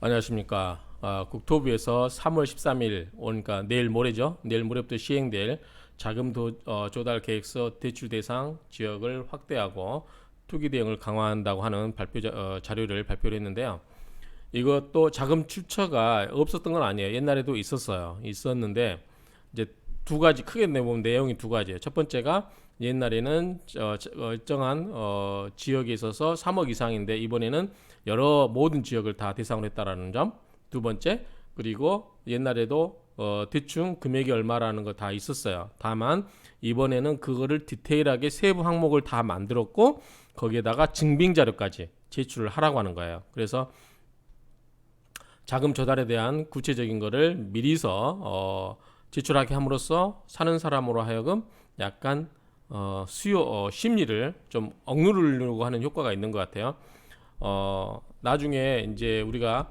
안녕하십니까. 국토부에서 3월 13일, 그러니까 내일 모레죠. 내일 모레부터 시행될 자금 조달 계획서 대출 대상 지역을 확대하고 투기 대응을 강화한다고 하는 자료를 발표를 했는데요. 이것도 자금 출처가 없었던 건 아니에요. 옛날에도 있었는데 이제 두 가지 크게 내보면 내용이 두 가지예요. 첫 번째가 옛날에는 일정한 지역에 있어서 3억 이상인데 이번에는 모든 지역을 다 대상으로 했다라는 점. 두 번째, 그리고 옛날에도 대충 금액이 얼마라는 거 다 있었어요. 다만 이번에는 그거를 디테일하게 세부 항목을 다 만들었고 거기에다가 증빙 자료까지 제출을 하라고 하는 거예요. 그래서 자금 조달에 대한 구체적인 거를 미리서 제출하게 함으로써 사는 사람으로 하여금 약간 심리를 좀 억누르려고 하는 효과가 있는 것 같아요. 나중에 이제 우리가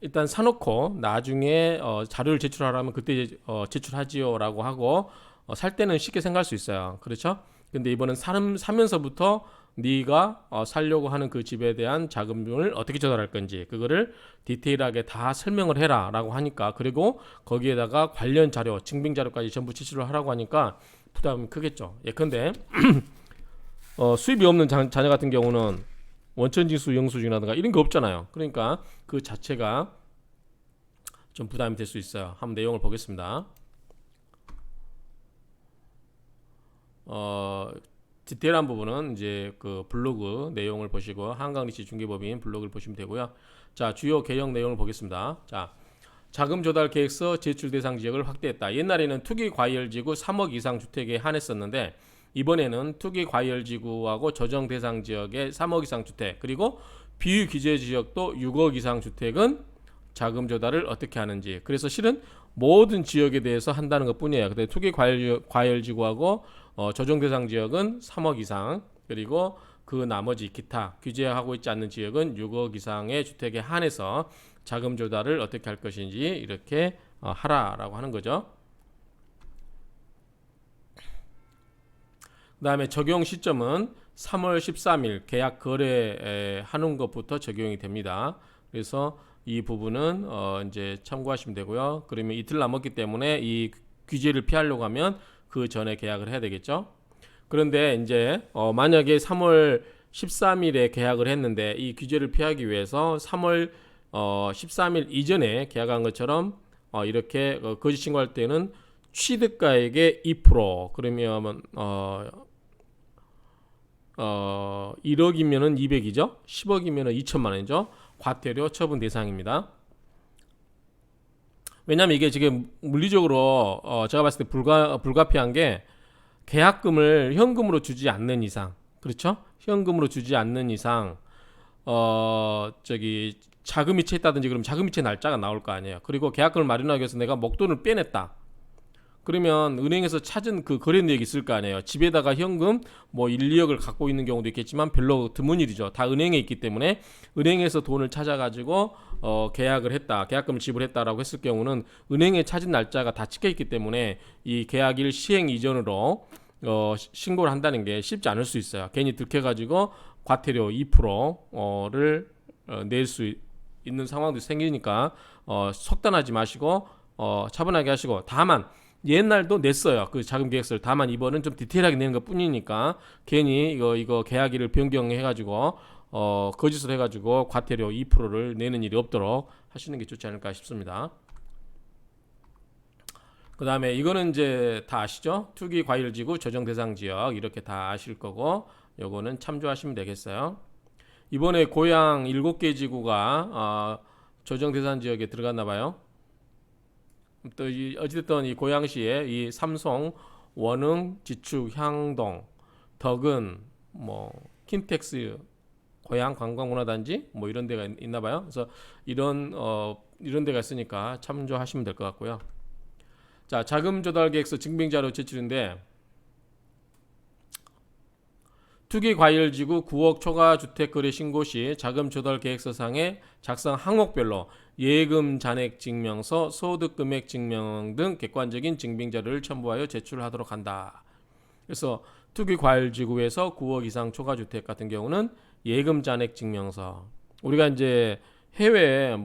일단 사놓고 나중에 자료를 제출하라면 그때 제출하지요라고 하고 살 때는 쉽게 생각할 수 있어요. 그렇죠? 근데 이번엔 사면서부터 네가 살려고 하는 그 집에 대한 자금을 어떻게 조달할 건지 그거를 디테일하게 다 설명을 해라라고 하니까, 그리고 거기에다가 관련 자료, 증빙 자료까지 전부 제출을 하라고 하니까 부담이 크겠죠. 예컨대 수입이 없는 자녀 같은 경우는 원천징수 영수증이라든가 이런 게 없잖아요. 그러니까 그 자체가 좀 부담이 될 수 있어요. 한번 내용을 보겠습니다. 디테일한 부분은 이제 그 블로그 내용을 보시고 한강리치 중개법인 블로그를 보시면 되고요. 자, 주요 개혁 내용을 보겠습니다. 자, 자금 조달 계획서 제출 대상 지역을 확대했다. 옛날에는 투기 과열지구 3억 이상 주택에 한했었는데 이번에는 투기 과열지구하고 조정 대상 지역의 3억 이상 주택, 그리고 비유 규제 지역도 6억 이상 주택은 자금 조달을 어떻게 하는지. 그래서 실은 모든 지역에 대해서 한다는 것 뿐이에요. 근데 투기 과열지구하고 조정 대상 지역은 3억 이상, 그리고 그 나머지 기타 규제하고 있지 않는 지역은 6억 이상의 주택에 한해서 자금 조달을 어떻게 할 것인지 이렇게 하라라고 하는 거죠. 그 다음에 적용 시점은 3월 13일 계약 거래하는 것부터 적용이 됩니다. 그래서 이 부분은 이제 참고하시면 되고요. 그러면 이틀 남았기 때문에 이 규제를 피하려고 하면 그 전에 계약을 해야 되겠죠. 그런데 이제 만약에 3월 13일에 계약을 했는데 이 규제를 피하기 위해서 3월 13일 이전에 계약한 것처럼 이렇게 거짓 신고할 때는 취득가액의 2%, 그러면 1억이면은 200이죠. 10억이면은 2천만 원이죠. 과태료 처분 대상입니다. 왜냐면 이게 지금 물리적으로 제가 봤을 때 불가피한 게 계약금을 현금으로 주지 않는 이상, 그렇죠? 현금으로 주지 않는 이상 저기 자금이체 했다든지 그러면 자금이체 날짜가 나올 거 아니에요. 그리고 계약금을 마련하기 위해서 내가 목돈을 빼냈다. 그러면 은행에서 찾은 그 거래 내역이 있을 거 아니에요. 집에다가 현금 뭐 1, 2억을 갖고 있는 경우도 있겠지만 별로 드문 일이죠. 다 은행에 있기 때문에 은행에서 돈을 찾아가지고 계약을 했다, 계약금을 지불했다라고 했을 경우는 은행에 찾은 날짜가 다 찍혀 있기 때문에 이 계약일 시행 이전으로 신고를 한다는 게 쉽지 않을 수 있어요. 괜히 들켜가지고 과태료 2%를 낼 수 있는 상황도 생기니까 속단하지 마시고 차분하게 하시고, 다만 옛날도 냈어요. 그 자금 계획서를. 다만 이번은 좀 디테일하게 내는 것 뿐이니까 괜히 이거 계약일을 변경해 가지고 거짓을 해 가지고 과태료 2%를 내는 일이 없도록 하시는 게 좋지 않을까 싶습니다. 그다음에 이거는 이제 다 아시죠? 투기 과열지구 조정 대상 지역 이렇게 다 아실 거고 요거는 참조하시면 되겠어요. 이번에 고양 7개 지구가 조정 대상 지역에 들어갔나 봐요. 또 어찌됐든 이 고양시에 이 삼성, 원흥, 지축, 향동, 덕은, 뭐 킨텍스, 고양 관광문화단지 뭐 이런 데가 있나 봐요. 그래서 이런 데가 있으니까 참조하시면 될 것 같고요. 자, 자금 조달 계획서 증빙 자료 제출인데 투기 과열지구 9억 초과 주택 거래 신고 시 자금 조달 계획서상에 작성 항목별로 예금 잔액 증명서, 소득 금액 증명 등 객관적인 증빙 자료를 첨부하여 제출하도록 한다. 그래서 투기 과열지구에서 9억 이상 초과 주택 같은 경우는 예금 잔액 증명서, 우리가 이제 해외에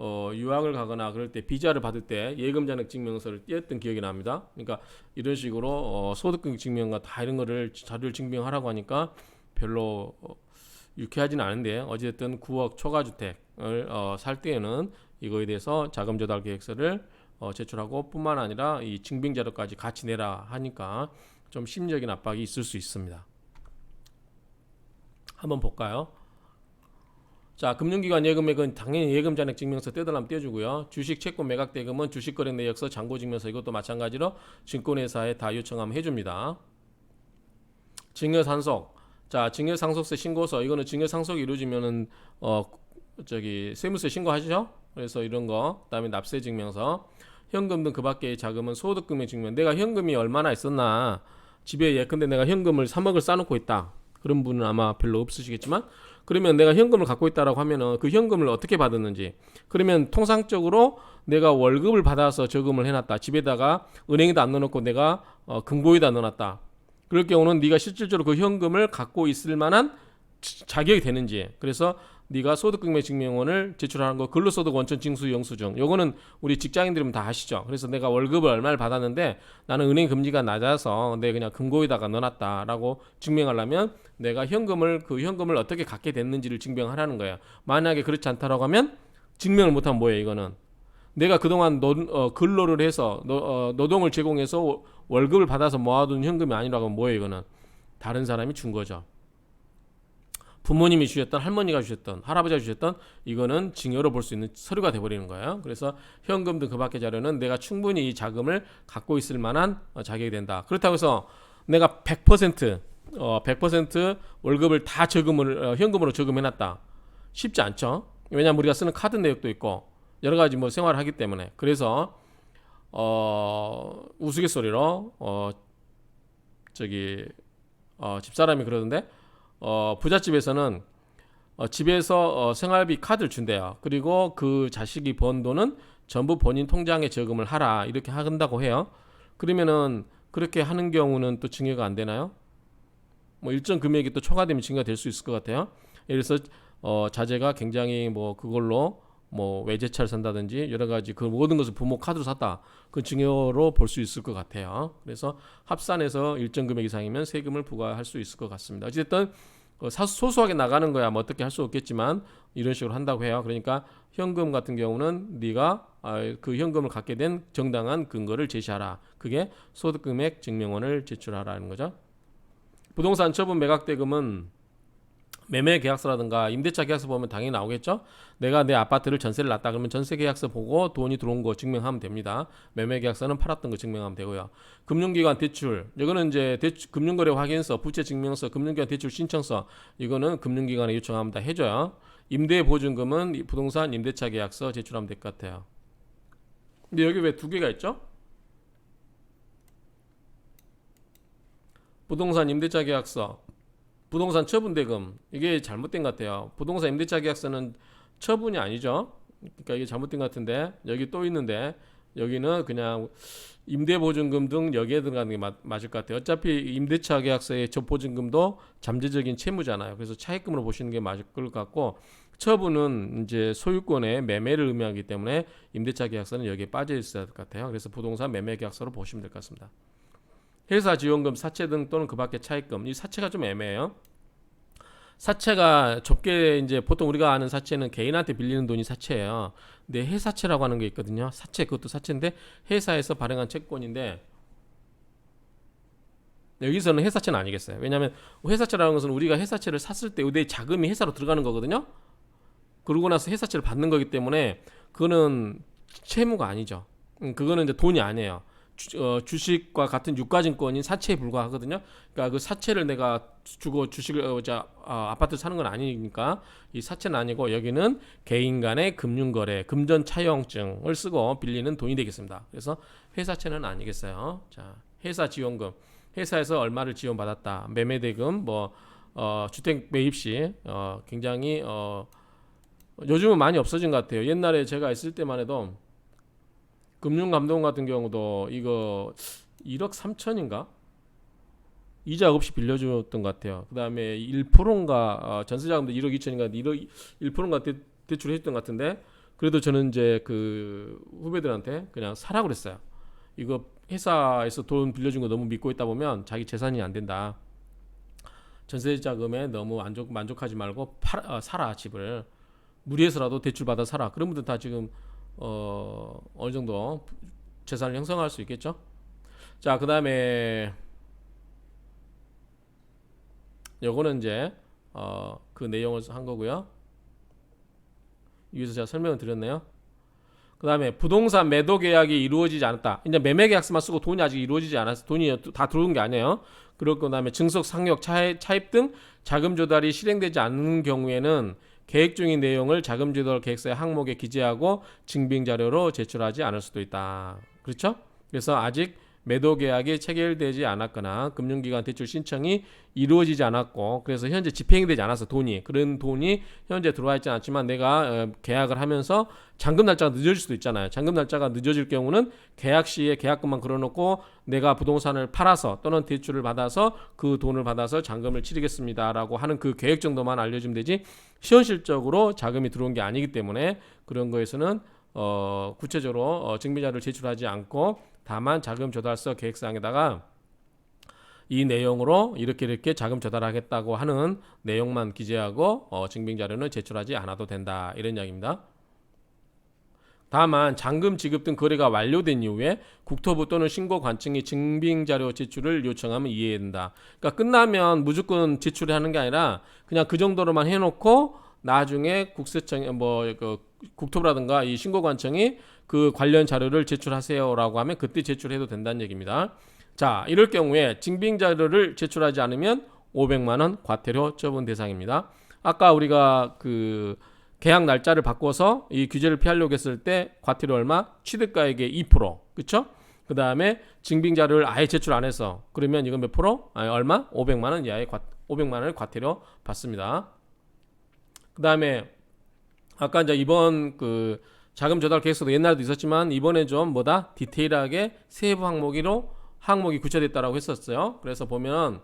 유학을 가거나 그럴 때 비자를 받을 때 예금 잔액 증명서를 띄었던 기억이 납니다. 그러니까 이런 식으로 소득금 증명과 다 이런 거를 자료를 증명하라고 하니까 별로 유쾌하지는 않은데 어쨌든 9억 초과 주택을 살 때에는 이거에 대해서 자금 조달 계획서를 제출하고 뿐만 아니라 이 증빙 자료까지 같이 내라 하니까 좀 심리적인 압박이 있을 수 있습니다. 한번 볼까요? 자, 금융기관 예금액은 당연히 예금 잔액 증명서 떼달라면 떼주고요. 주식 채권 매각 대금은 주식 거래 내역서 잔고 증명서 이것도 마찬가지로 증권회사에 다 요청하면 해줍니다. 증여 상속. 자, 증여 상속세 신고서 이거는 증여 상속이 이루어지면은 세무서에 신고하시죠? 그래서 이런 거. 그다음에 납세 증명서. 현금 등 그 밖의 자금은 소득금의 증명. 내가 현금이 얼마나 있었나? 집에 예컨대 내가 현금을 3억을 쌓아놓고 있다. 그런 분은 아마 별로 없으시겠지만 그러면 내가 현금을 갖고 있다라고 하면은 그 현금을 어떻게 받았는지 그러면 통상적으로 내가 월급을 받아서 저금을 해놨다 집에다가 은행에다 안 넣어놓고 내가 금고에다 넣어놨다 그럴 경우는 네가 실질적으로 그 현금을 갖고 있을 만한 자격이 되는지 그래서 네가 소득금액 증명원을 제출하는 거 근로소득 원천 징수 영수증 요거는 우리 직장인들은 다 아시죠. 그래서 내가 월급을 얼마를 받았는데 나는 은행 금리가 낮아서 내가 그냥 금고에다가 넣어놨다라고 증명하려면 내가 그 현금을 어떻게 갖게 됐는지를 증명하라는 거예요. 만약에 그렇지 않다라고 하면 증명을 못하면 뭐예요 이거는 내가 그동안 근로를 해서 노동을 제공해서 월급을 받아서 모아둔 현금이 아니라고 하면 뭐예요 이거는 다른 사람이 준 거죠. 부모님이 주셨던 할머니가 주셨던 할아버지가 주셨던 이거는 증여로 볼 수 있는 서류가 돼버리는 거예요. 그래서 현금 등 그 밖의 자료는 내가 충분히 이 자금을 갖고 있을 만한 자격이 된다. 그렇다고 해서 내가 100% 월급을 다 현금으로 저금해놨다. 쉽지 않죠. 왜냐하면 우리가 쓰는 카드 내역도 있고 여러 가지 생활을 하기 때문에 그래서 우스갯소리로 집사람이 그러던데 부잣집에서는 집에서 생활비 카드를 준대요. 그리고 그 자식이 번 돈은 전부 본인 통장에 저금을 하라 이렇게 한다고 해요. 그러면은 그렇게 하는 경우는 또 증여가 안 되나요? 일정 금액이 또 초과되면 증여가 될 수 있을 것 같아요. 예를 들어서 자제가 굉장히 그걸로 외제차를 산다든지 여러 가지 그 모든 것을 부모 카드로 샀다. 그 증여로 볼 수 있을 것 같아요. 그래서 합산해서 일정 금액 이상이면 세금을 부과할 수 있을 것 같습니다. 어쨌든 소소하게 나가는 거야 어떻게 할 수 없겠지만 이런 식으로 한다고 해요. 그러니까 현금 같은 경우는 네가 그 현금을 갖게 된 정당한 근거를 제시하라. 그게 소득금액 증명원을 제출하라는 거죠. 부동산 처분 매각 대금은 매매 계약서라든가 임대차 계약서 보면 당연히 나오겠죠. 내가 내 아파트를 전세를 놨다 그러면 전세 계약서 보고 돈이 들어온 거 증명하면 됩니다. 매매 계약서는 팔았던 거 증명하면 되고요. 금융기관 대출 이거는 이제 금융거래 확인서, 부채 증명서, 금융기관 대출 신청서 이거는 금융기관에 요청하면 다 해줘요. 임대보증금은 부동산 임대차 계약서 제출하면 될 것 같아요. 근데 여기 왜 두 개가 있죠? 부동산 임대차 계약서 부동산 처분 대금 이게 잘못된 것 같아요. 부동산 임대차 계약서는 처분이 아니죠. 그러니까 이게 잘못된 것 같은데 여기 또 있는데 여기는 그냥 임대보증금 등 여기에 들어가는 게 맞을 것 같아요. 어차피 임대차 계약서의 보증금도 잠재적인 채무잖아요. 그래서 차입금으로 보시는 게 맞을 것 같고 처분은 이제 소유권의 매매를 의미하기 때문에 임대차 계약서는 여기에 빠져 있어야 될 것 같아요. 그래서 부동산 매매 계약서로 보시면 될 것 같습니다. 회사 지원금, 사채 등 또는 그 밖의 차입금. 이 사채가 좀 애매해요. 사채가 좁게 이제 보통 우리가 아는 사채는 개인한테 빌리는 돈이 사채예요. 근데 회사채라고 하는 게 있거든요. 사채 그것도 사채인데 회사에서 발행한 채권인데 여기서는 회사채는 아니겠어요. 왜냐하면 회사채라는 것은 우리가 회사채를 샀을 때 내 자금이 회사로 들어가는 거거든요. 그러고 나서 회사채를 받는 거기 때문에 그거는 채무가 아니죠. 그거는 이제 돈이 아니에요. 주식과 같은 유가증권인 사채에 불과하거든요. 그러니까 그 사채를 내가 주고 주식을 아파트 사는 건 아니니까 이 사채는 아니고 여기는 개인 간의 금융거래, 금전 차용증을 쓰고 빌리는 돈이 되겠습니다. 그래서 회사채는 아니겠어요. 자, 회사 지원금, 회사에서 얼마를 지원받았다. 매매대금, 주택 매입 시 굉장히 요즘은 많이 없어진 것 같아요. 옛날에 제가 있을 때만 해도 금융감독원 같은 경우도 이거 1억 3천인가? 이자 없이 빌려줬던 것 같아요. 그 다음에 1%인가 전세자금도 1억 2천인가 1억 1%인가 대출했던 것 같은데 그래도 저는 이제 그 후배들한테 그냥 사라 그랬어요. 이거 회사에서 돈 빌려준 거 너무 믿고 있다 보면 자기 재산이 안 된다. 전세자금에 너무 만족하지 말고 사라 집을 무리해서라도 대출 받아 사라. 그런 분들 다 지금 어느 정도 재산을 형성할 수 있겠죠. 자, 그 다음에 요거는 이제 그 내용을 한 거고요. 위에서 제가 설명을 드렸네요. 그 다음에 부동산 매도 계약이 이루어지지 않았다. 이제 매매 계약서만 쓰고 돈이 아직 이루어지지 않았어. 돈이 다 들어온 게 아니에요. 그리고 그 다음에 증석, 상역, 차입 등 자금 조달이 실행되지 않는 경우에는 계획 중인 내용을 자금 조달 계획서의 항목에 기재하고 증빙 자료로 제출하지 않을 수도 있다. 그렇죠? 그래서 아직 매도 계약이 체결되지 않았거나 금융기관 대출 신청이 이루어지지 않았고 그래서 현재 집행이 되지 않아서 그런 돈이 현재 들어와 있지 않지만 내가 계약을 하면서 잔금 날짜가 늦어질 수도 있잖아요. 잔금 날짜가 늦어질 경우는 계약 시에 계약금만 걸어놓고 내가 부동산을 팔아서 또는 대출을 받아서 그 돈을 받아서 잔금을 치르겠습니다라고 하는 그 계획 정도만 알려주면 되지 현실적으로 자금이 들어온 게 아니기 때문에 그런 거에서는 구체적으로 증빙자료를 제출하지 않고 다만 자금 조달서 계획사항에다가 이 내용으로 이렇게 자금 조달하겠다고 하는 내용만 기재하고 증빙자료는 제출하지 않아도 된다. 이런 이야기입니다. 다만 잔금 지급 등 거래가 완료된 이후에 국토부 또는 신고관청이 증빙자료 제출을 요청하면 이해해야 된다. 그러니까 끝나면 무조건 제출을 하는 게 아니라 그냥 그 정도로만 해놓고 나중에 국세청 국토부라든가 이 신고관청이 그 관련 자료를 제출하세요라고 하면 그때 제출해도 된다는 얘기입니다. 자, 이럴 경우에 증빙자료를 제출하지 않으면 500만 원 과태료 처분 대상입니다. 아까 우리가 그 계약 날짜를 바꿔서 이 규제를 피하려고 했을 때 과태료 얼마? 취득가액의 2%. 그렇죠? 그 다음에 증빙자료를 아예 제출 안 해서 그러면 이건 몇 프로? 얼마? 500만 원 이하의 500만 원을 과태료 받습니다. 그 다음에 아까 이제 이번 그 자금 조달 계획서도 옛날에도 있었지만 이번에 좀 디테일하게 세부 항목이 구체됐다라고 했었어요. 그래서 보면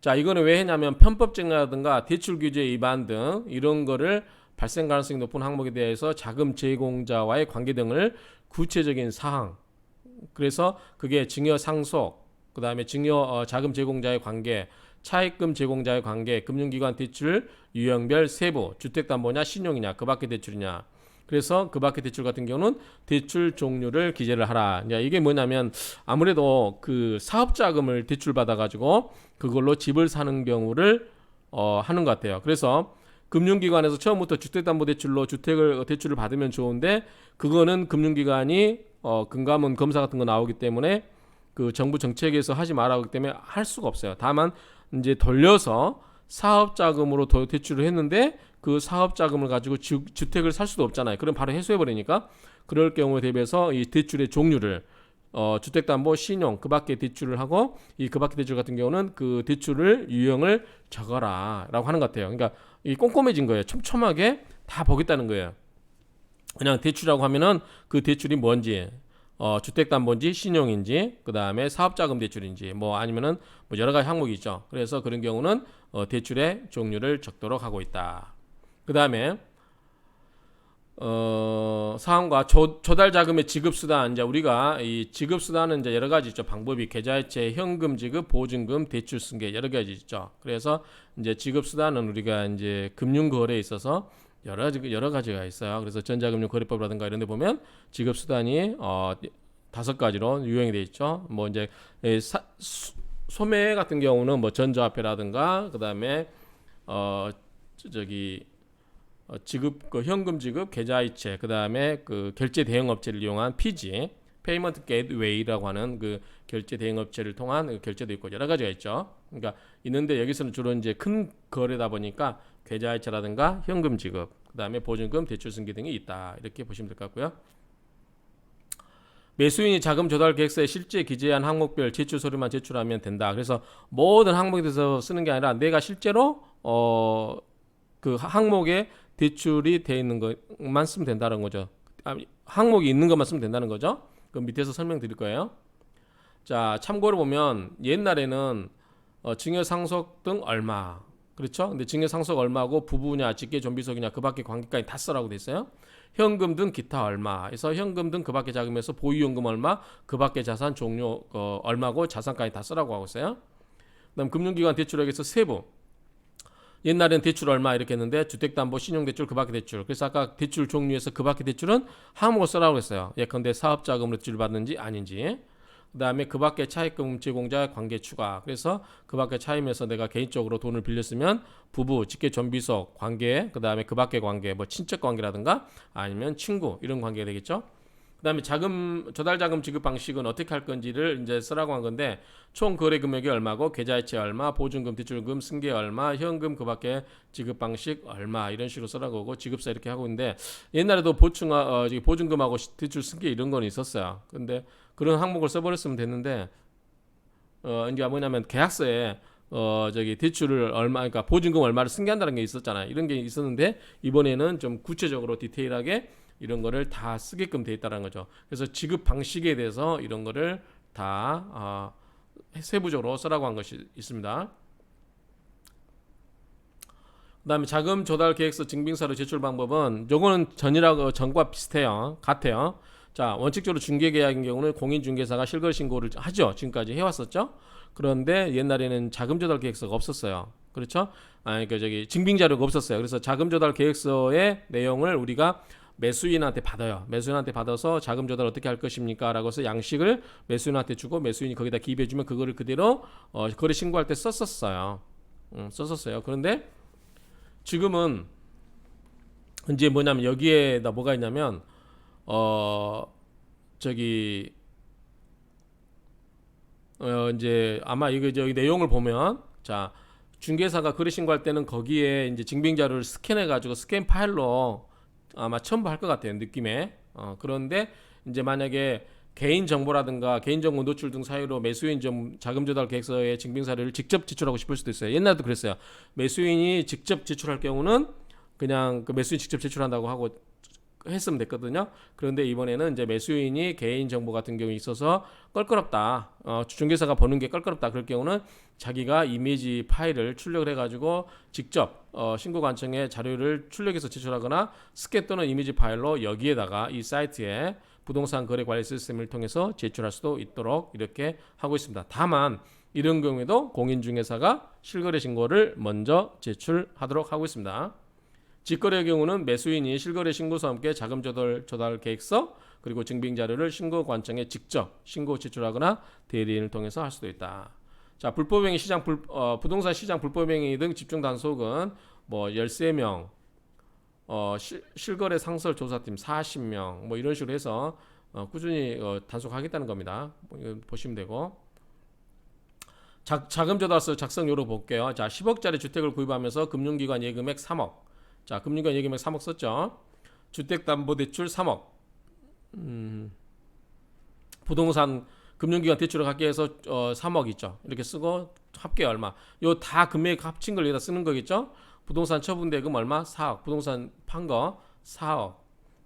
자, 이거는 왜 했냐면 편법증가라든가 대출 규제 위반 등 이런 거를 발생 가능성이 높은 항목에 대해서 자금 제공자와의 관계 등을 구체적인 사항, 그래서 그게 증여 상속, 그 다음에 증여 자금 제공자의 관계, 차입금 제공자의 관계, 금융기관 대출 유형별 세부, 주택담보냐 신용이냐 그 밖의 대출이냐. 그래서 그 밖의 대출 같은 경우는 대출 종류를 기재를 하라. 이게 뭐냐면 아무래도 그 사업자금을 대출 받아가지고 그걸로 집을 사는 경우를 하는 것 같아요. 그래서 금융기관에서 처음부터 주택담보대출로 대출을 받으면 좋은데 그거는 금융기관이 금감원 검사 같은 거 나오기 때문에 그 정부 정책에서 하지 말라고 하기 때문에 할 수가 없어요. 다만 이제 돌려서 사업자금으로 대출을 했는데 그 사업자금을 가지고 주택을 살 수도 없잖아요. 그럼 바로 해소해버리니까 그럴 경우에 대비해서 이 대출의 종류를 주택담보, 신용 그 밖에 대출을 하고 이 그 밖에 대출 같은 경우는 그 대출을 유형을 적어라라고 하는 것 같아요. 그러니까 이 꼼꼼해진 거예요. 촘촘하게 다 보겠다는 거예요. 그냥 대출이라고 하면은 그 대출이 뭔지 주택담보인지 신용인지 그 다음에 사업자금 대출인지 아니면은 여러 가지 항목이 있죠. 그래서 그런 경우는 대출의 종류를 적도록 하고 있다. 그 다음에 사항과 조달 자금의 지급 수단. 이제 우리가 이 지급 수단은 이제 여러 가지 있죠. 방법이 계좌이체, 현금 지급, 보증금, 대출 승계 여러 가지 있죠. 그래서 이제 지급 수단은 우리가 이제 금융 거래에 있어서 여러 가지가 있어요. 그래서 전자금융거래법이라든가 이런 데 보면 지급 수단이 5가지로 유형이 되어 있죠. 이제 소매 같은 경우는 전자화폐라든가 그다음에 지급 현금 지급, 계좌이체, 그다음에 그 결제 대행 업체를 이용한 PG, 페이먼트 게이트웨이라고 하는 그 결제 대행 업체를 통한 그 결제도 있고 여러 가지가 있죠. 그러니까 있는데 여기서는 주로 이제 큰 거래다 보니까 계좌이체라든가 현금 지급, 그다음에 보증금, 대출 승계 등이 있다. 이렇게 보시면 될 것 같고요. 매수인이 자금 조달 계획서에 실제 기재한 항목별 제출 서류만 제출하면 된다. 그래서 모든 항목에 대해서 쓰는 게 아니라 내가 실제로 그 항목에 대출이 돼 있는 것만 쓰면 된다는 거죠. 항목이 있는 것만 쓰면 된다는 거죠. 그 밑에서 설명드릴 거예요. 자, 참고로 보면 옛날에는 증여 상속 등 얼마. 그렇죠? 근데 증여 상속 얼마고 부부냐, 직계 존비속이냐 그 밖에 관계까지 다 써라고 돼 있어요. 현금 등 기타 얼마. 그래서 현금 등 그 밖에 자금에서 보유연금 얼마, 그 밖에 자산 종료 얼마고 자산까지 다 써라고 하고 있어요. 그다음 금융기관 대출액에서 세부. 옛날엔 대출 얼마 이렇게 했는데 주택담보, 신용대출, 그 밖에 대출. 그래서 아까 대출 종류에서 그 밖에 대출은 항목을 써라고 했어요. 예컨대 사업자금으로 대출 받는지 아닌지. 그 다음에 그 밖에 차입금 제공자 관계 추가. 그래서 그 밖에 차임에서 내가 개인적으로 돈을 빌렸으면 부부, 직계 존비속 관계, 그 다음에 그 밖에 관계, 뭐 친척 관계라든가 아니면 친구 이런 관계가 되겠죠. 그 다음에 자금, 조달자금 지급 방식은 어떻게 할 건지를 이제 쓰라고 한 건데 총 거래 금액이 얼마고 계좌이체 얼마, 보증금, 대출금, 승계 얼마, 현금 그 밖에 지급 방식 얼마 이런 식으로 쓰라고 하고 지급사 이렇게 하고 있는데 옛날에도 보증금하고 대출 승계 이런 건 있었어요. 근데 그런 항목을 써버렸으면 됐는데 이제 뭐냐면 계약서에 대출을 얼마, 그러니까 보증금 얼마를 승계한다는 게 있었잖아요. 이런 게 있었는데 이번에는 좀 구체적으로 디테일하게 이런 거를 다 쓰게끔 돼 있다는 거죠. 그래서 지급 방식에 대해서 이런 거를 다 세부적으로 쓰라고 한 것이 있습니다. 그다음에 자금 조달 계획서 증빙서류 제출 방법은 요거는 전과 비슷해요. 같아요. 자, 원칙적으로 중개계약인 경우는 공인중개사가 실거래 신고를 하죠. 지금까지 해왔었죠. 그런데 옛날에는 자금 조달 계획서가 없었어요. 그렇죠? 그러니까 증빙 자료가 없었어요. 그래서 자금 조달 계획서의 내용을 우리가 매수인한테 받아요. 매수인한테 받아서 자금 조달 어떻게 할 것입니까? 라고 해서 양식을 매수인한테 주고 매수인이 거기다 기입해주면 그거를 그대로 거래 신고할 때 썼었어요. 그런데 지금은 이제 뭐냐면 여기에다 뭐가 있냐면 이제 아마 이거 저기 내용을 보면 자 중개사가 거래 신고할 때는 거기에 이제 증빙 자료를 스캔해 가지고 스캔 파일로 아마 첨부할 것 같아요 느낌에. 그런데 이제 만약에 개인 정보라든가 개인 정보 노출 등 사유로 매수인 자금 조달 계획서의 증빙 사료를 직접 제출하고 싶을 수도 있어요. 옛날에도 그랬어요. 매수인이 직접 제출할 경우는 그냥 그 매수인 직접 제출한다고 하고 했으면 됐거든요. 그런데 이번에는 이제 매수인이 개인 정보 같은 경우에 있어서 껄끄럽다. 중개사가 보는 게 껄끄럽다. 그럴 경우는 자기가 이미지 파일을 출력을 해가지고 직접 신고관청에 자료를 출력해서 제출하거나 스캔 또는 이미지 파일로 여기에다가 이 사이트에 부동산 거래 관리 시스템을 통해서 제출할 수도 있도록 이렇게 하고 있습니다. 다만 이런 경우에도 공인중개사가 실거래 신고를 먼저 제출하도록 하고 있습니다. 직거래의 경우는 매수인이 실거래 신고서와 함께 자금 조달 계획서 그리고 증빙 자료를 신고관청에 직접 신고 제출하거나 대리인을 통해서 할 수도 있다. 자, 불법행위 부동산 시장 불법행위 등 집중 단속은 뭐 13명, 실거래 상설 조사팀 40명 뭐 이런 식으로 해서 꾸준히 단속하겠다는 겁니다. 보시면 되고. 자금 조달서 작성료로 볼게요. 자, 10억짜리 주택을 구입하면서 금융기관 예금액 3억. 자, 금융기관 예금액 3억 썼죠. 주택담보대출 3억. 부동산 금융기관 대출을 갖게 해서 3억 있죠. 이렇게 쓰고 합계 얼마. 요 다 금액 합친 걸 여기다 쓰는 거겠죠. 부동산 처분대금 얼마? 4억. 부동산 판 거 4억.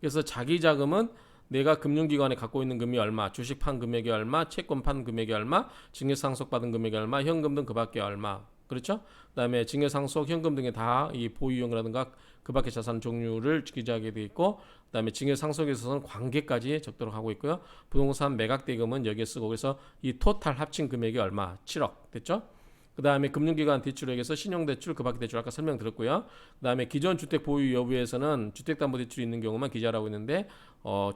그래서 자기 자금은 내가 금융기관에 갖고 있는 금이 얼마, 주식 판 금액이 얼마, 채권 판 금액이 얼마, 증여상속 받은 금액이 얼마, 현금 등 그 밖에 얼마. 그렇죠? 그다음에 증여상속, 현금 등에 다 이 보유형이라든가 그 밖의 자산 종류를 기재하게 되어 있고, 그다음에 증여상속에 있어서는 관계까지 적도록 하고 있고요. 부동산 매각대금은 여기에 쓰고, 그래서 이 토탈 합친 금액이 얼마? 7억 됐죠? 그다음에 금융기관 대출액에서 신용대출, 그 밖의 대출 아까 설명드렸고요. 그다음에 기존 주택 보유 여부에서는 주택담보대출이 있는 경우만 기재하라고 했는데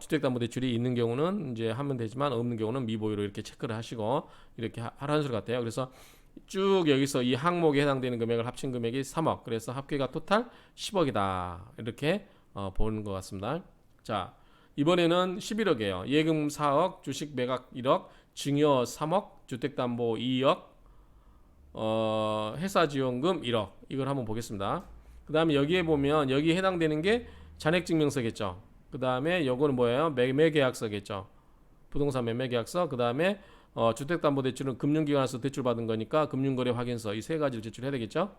주택담보대출이 있는 경우는 이제 하면 되지만 없는 경우는 미보유로 이렇게 체크를 하시고 이렇게 하라는 소리 같아요. 그래서 쭉 여기서 이 항목에 해당되는 금액을 합친 금액이 3억. 그래서 합계가 토탈 10억이다. 이렇게 보는 것 같습니다. 자, 이번에는 11억이에요. 예금 4억, 주식 매각 1억, 증여 3억, 주택담보 2억, 회사 지원금 1억. 이걸 한번 보겠습니다. 그 다음에 여기에 보면 여기에 해당되는 게 잔액증명서겠죠. 그 다음에 요거는 뭐예요? 매매계약서겠죠. 부동산 매매계약서. 그 다음에 주택담보대출은 금융기관에서 대출받은 거니까 금융거래 확인서. 이 세 가지를 제출해야 되겠죠.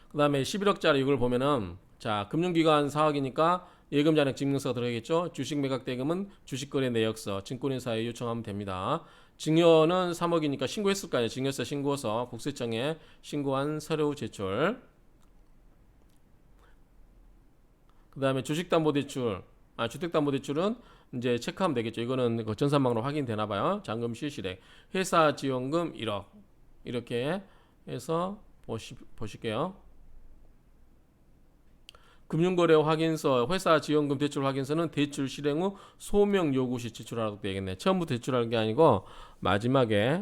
그 다음에 11억짜리 이걸 보면은 자, 금융기관 4억이니까 예금 잔액 증명서가 들어가겠죠. 주식 매각 대금은 주식거래 내역서, 증권회사에 요청하면 됩니다. 증여는 3억이니까 신고했을 거 아니에요. 증여세 신고서 국세청에 신고한 서류 제출. 그 다음에 주식담보대출, 주택담보대출은 이제 체크하면 되겠죠. 이거는 그 전산망으로 확인되나 봐요. 잔금 실시액, 회사 지원금 1억 이렇게 해서 보실게요. 금융거래 확인서, 회사 지원금 대출 확인서는 대출 실행 후 소명 요구 시 제출하라고 되겠네. 처음부터 제출하는 게 아니고 마지막에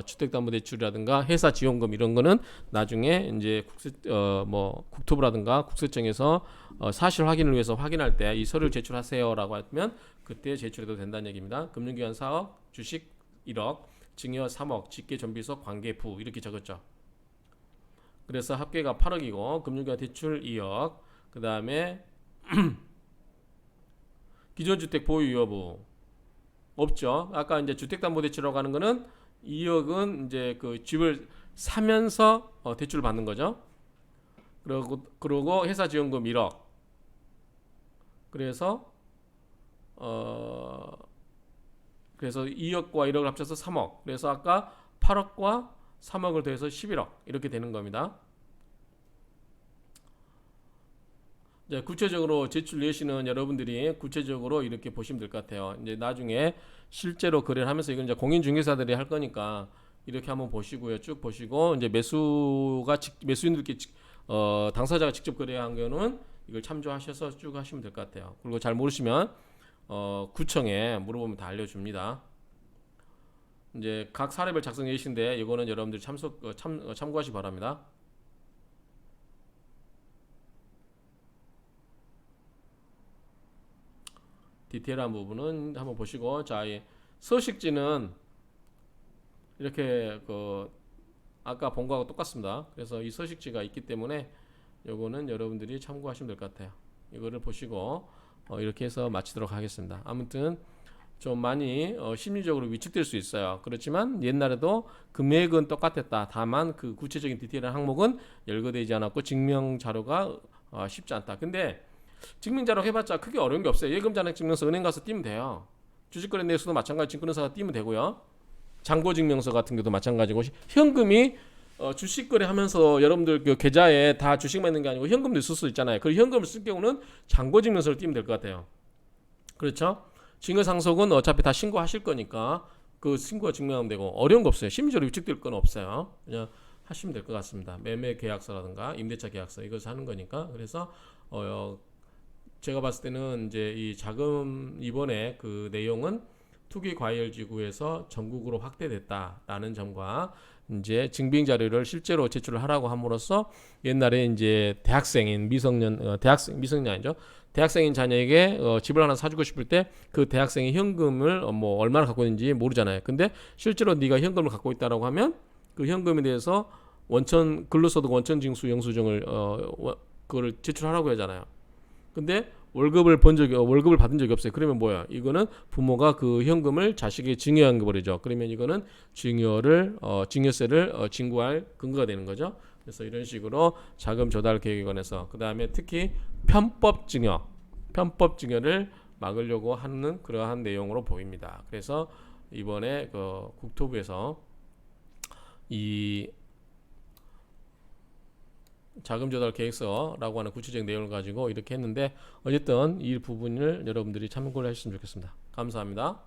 주택담보대출이라든가 회사 지원금 이런 거는 나중에 이제 국토부라든가 국세청에서 사실 확인을 위해서 확인할 때 이 서류를 제출하세요라고 하면 그때 제출해도 된다는 얘기입니다. 금융기관 4억, 주식 1억, 증여 3억, 직계존비속 관계부 이렇게 적었죠. 그래서 합계가 8억이고 금융기관 대출 2억. 그 다음에 기존주택 보유 여부 없죠. 아까 이제 주택담보대출이라고 하는 거는 2억은 이제 그 집을 사면서 대출을 받는 거죠. 그러고 회사 지원금 1억. 그래서 2억과 1억을 합쳐서 3억. 그래서 아까 8억과 3억을 더해서 11억 이렇게 되는 겁니다. 이제 구체적으로 제출 예시는 여러분들이 구체적으로 이렇게 보시면 될 것 같아요. 이제 나중에 실제로 거래를 하면서 이건 이제 공인중개사들이 할 거니까 이렇게 한번 보시고요. 쭉 보시고 이제 매수인들께 당사자가 직접 거래한 경우는 이걸 참조하셔서 쭉 하시면 될 것 같아요. 그리고 잘 모르시면 구청에 물어보면 다 알려줍니다. 이제 각 사례별 작성 예시인데 이거는 여러분들이 참고하시 바랍니다. 디테일한 부분은 한번 보시고, 자, 이 서식지는 이렇게 아까 본 거하고 똑같습니다. 그래서 이 서식지가 있기 때문에 요거는 여러분들이 참고하시면 될 것 같아요. 이거를 보시고 이렇게 해서 마치도록 하겠습니다. 아무튼 좀 많이 심리적으로 위축될 수 있어요. 그렇지만 옛날에도 금액은 똑같았다. 다만 그 구체적인 디테일한 항목은 열거되지 않았고 증명 자료가 쉽지 않다. 근데 증명자료 해봤자 크게 어려운 게 없어요. 예금잔액증명서 은행 가서 띄면 돼요. 주식거래 내역서도 마찬가지 증권회사가 띄면 되고요. 잔고증명서 같은 경우도 마찬가지고 현금이 주식거래 하면서 여러분들 그 계좌에 다 주식만 있는 게 아니고 현금도 있을 수 있잖아요. 그 현금을 쓸 경우는 잔고증명서를 띄면 될 것 같아요. 그렇죠? 증여상속은 어차피 다 신고하실 거니까 그 신고가 증명하면 되고 어려운 거 없어요. 심리적으로 위축될 건 없어요. 그냥 하시면 될 것 같습니다. 매매 계약서라든가 임대차 계약서 이것을 하는 거니까. 그래서 제가 봤을 때는 이제 이 자금 이번에 그 내용은 투기과열지구에서 전국으로 확대됐다라는 점과 이제 증빙 자료를 실제로 제출을 하라고 함으로써 옛날에 이제 대학생인 미성년 미성년 아니죠. 대학생인 자녀에게 집을 하나 사주고 싶을 때 그 대학생이 현금을 뭐 얼마나 갖고 있는지 모르잖아요. 근데 실제로 네가 현금을 갖고 있다라고 하면 그 현금에 대해서 근로소득 원천징수 영수증을 그거를 제출하라고 하잖아요. 근데 월급을 받은 적이 없어요. 그러면 뭐야? 이거는 부모가 그 현금을 자식에게 증여한 거 버리죠. 그러면 이거는 증여세를 징구할 근거가 되는 거죠. 그래서 이런 식으로 자금 조달 계획에 관해서 그다음에 특히 편법 증여를 막으려고 하는 그러한 내용으로 보입니다. 그래서 이번에 그 국토부에서 이 자금 조달 계획서라고 하는 구체적인 내용을 가지고 이렇게 했는데 어쨌든 이 부분을 여러분들이 참고를 하셨으면 좋겠습니다. 감사합니다.